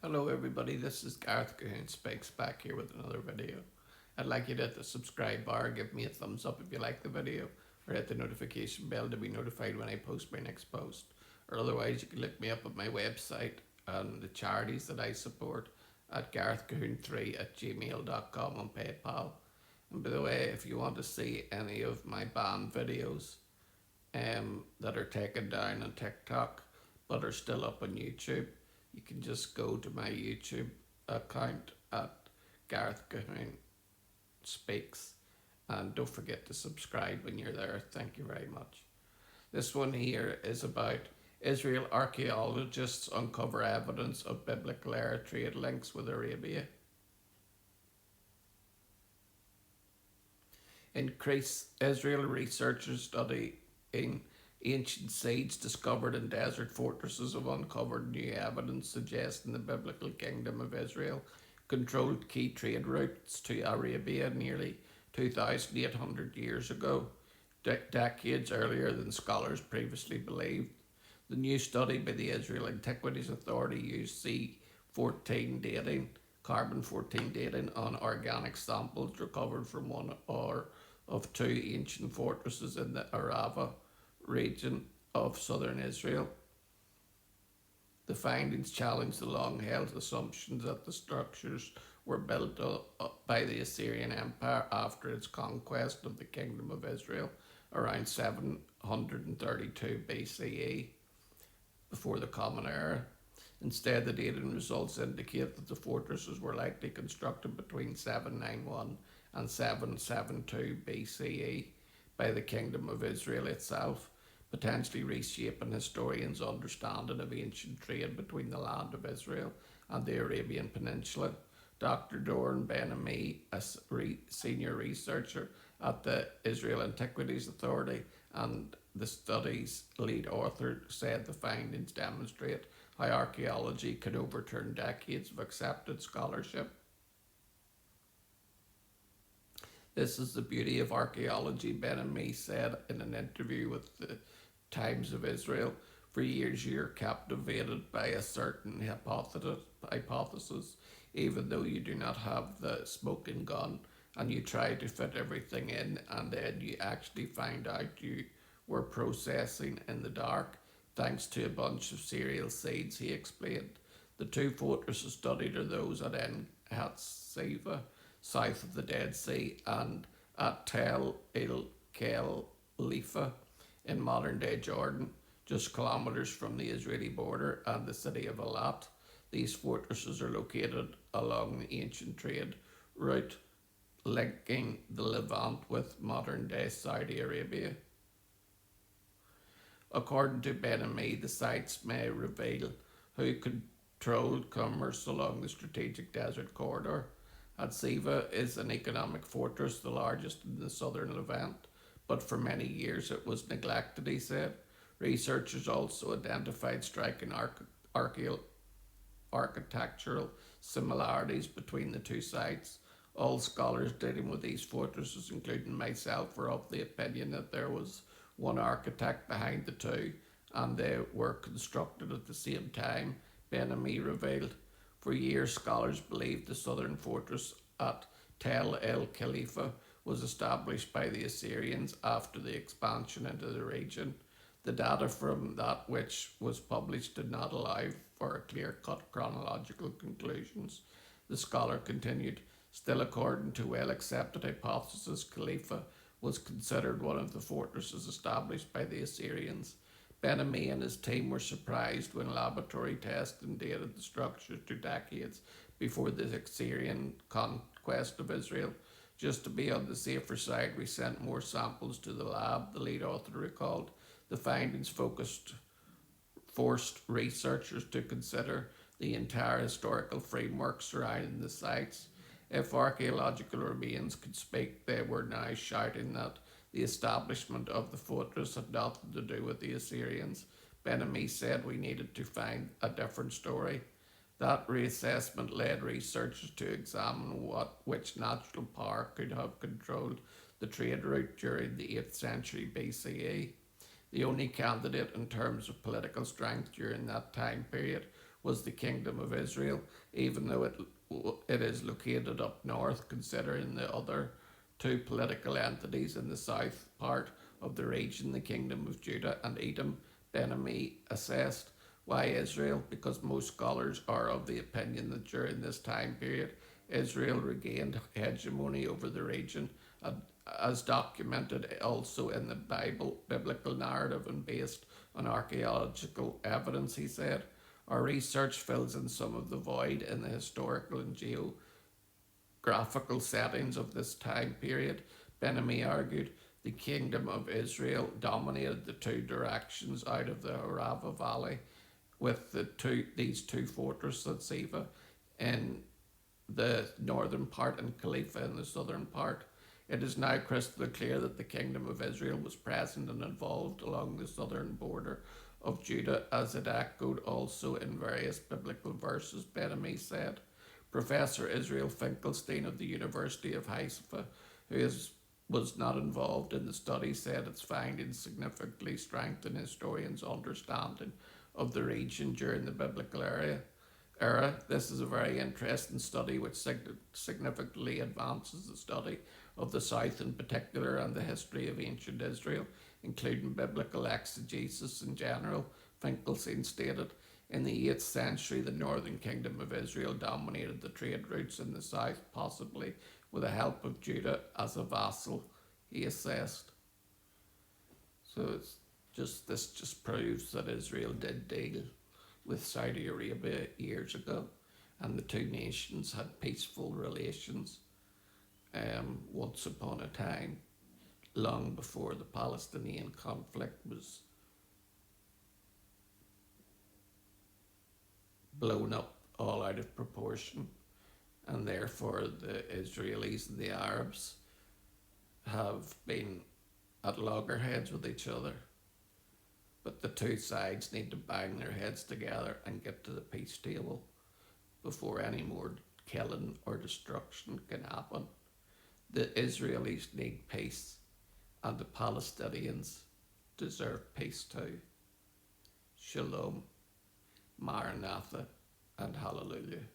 Hello everybody, this is Gareth Cahoon Speaks back here with another video. I'd like you to hit the subscribe bar, give me a thumbs up if you like the video, or hit the notification bell to be notified when I post my next post. Or otherwise you can look me up at my website and the charities that I support at garethcahoon3 at gmail.com on PayPal. And by the way, if you want to see any of my banned videos that are taken down on TikTok but are still up on YouTube, you can just go to my YouTube account at Gareth Cahoon Speaks, and don't forget to subscribe when you're there. Thank you very much. This one here is about Israel archaeologists uncover evidence of biblical era trade links with Arabia. Increase Israel researchers studying ancient sites discovered in desert fortresses have uncovered new evidence suggesting the biblical kingdom of Israel controlled key trade routes to Arabia nearly 2,800 years ago, decades earlier than scholars previously believed. The new study by the Israel Antiquities Authority used C14 dating, carbon 14 dating on organic samples recovered from one or of two ancient fortresses in the Arava region of southern Israel. The findings challenge the long held assumptions that the structures were built by the Assyrian Empire after its conquest of the Kingdom of Israel around 732 BCE, before the Common Era. Instead, the data and results indicate that the fortresses were likely constructed between 791 and 772 BCE by the Kingdom of Israel itself, potentially reshaping historians' understanding of ancient trade between the land of Israel and the Arabian Peninsula. Dr. Doran Ben-Ami, a senior researcher at the Israel Antiquities Authority and the study's lead author, said the findings demonstrate how archaeology could overturn decades of accepted scholarship. This is the beauty of archaeology, Ben-Ami said in an interview with the Times of Israel. For years you're captivated by a certain hypothesis, even though you do not have the smoking gun, and you try to fit everything in, and then you actually find out you were processing in the dark thanks to a bunch of cereal seeds, he explained. The two fortresses studied are those at En Hatzeva, south of the Dead Sea, and at Tel El Khalifa in modern day Jordan, just kilometres from the Israeli border and the city of Eilat. These fortresses are located along the ancient trade route linking the Levant with modern day Saudi Arabia. According to Ben-Ami, the sites may reveal who controlled commerce along the strategic desert corridor. Hatzeva is an economic fortress, the largest in the southern Levant, but for many years it was neglected, he said. Researchers also identified striking architectural similarities between the two sites. All scholars dealing with these fortresses, including myself, were of the opinion that there was one architect behind the two, and they were constructed at the same time, Ben-Ami revealed. For years, scholars believed the southern fortress at Tel El Khalifa was established by the Assyrians after the expansion into the region. The data from that which was published did not allow for clear-cut chronological conclusions. The scholar continued, still according to well-accepted hypothesis, Khalifa was considered one of the fortresses established by the Assyrians. Ben-Ami and his team were surprised when laboratory testing dated the structure to decades before the Assyrian conquest of Israel. Just to be on the safer side, we sent more samples to the lab, the lead author recalled. The findings forced researchers to consider the entire historical framework surrounding the sites. If archaeological remains could speak, they were now shouting that the establishment of the fortress had nothing to do with the Assyrians. Ben-Ami said we needed to find a different story. That reassessment led researchers to examine which natural power could have controlled the trade route during the 8th century BCE. The only candidate in terms of political strength during that time period was the Kingdom of Israel, even though it is located up north, considering the other two political entities in the south part of the region, the Kingdom of Judah and Edom. Ben-Ami assessed why Israel, because most scholars are of the opinion that during this time period Israel regained hegemony over the region, as documented also in the biblical narrative and based on archaeological evidence, he said. Our research fills in some of the void in the historical and geographical settings of this time period. Ben-Ami argued the Kingdom of Israel dominated the two directions out of the Arava Valley, with these two fortresses, Siva in the northern part and Khalifa in the southern part. It is now crystal clear that the Kingdom of Israel was present and involved along the southern border of Judah, as it echoed also in various biblical verses, Ben-Ami said. Professor Israel Finkelstein of the University of Haifa, was not involved in the study, said its findings significantly strengthen historians' understanding of the region during the biblical era. This is a very interesting study which significantly advances the study of the South in particular and the history of ancient Israel, including biblical exegesis in general. Finkelstein stated, in the 8th century, the northern kingdom of Israel dominated the trade routes in the south, possibly with the help of Judah as a vassal, he assessed. So this just proves that Israel did deal with Saudi Arabia years ago, and the two nations had peaceful relations once upon a time, long before the Palestinian conflict was blown up all out of proportion, and therefore the Israelis and the Arabs have been at loggerheads with each other. But the two sides need to bang their heads together and get to the peace table before any more killing or destruction can happen. The Israelis need peace, and the Palestinians deserve peace too. Shalom, Maranatha, and Hallelujah.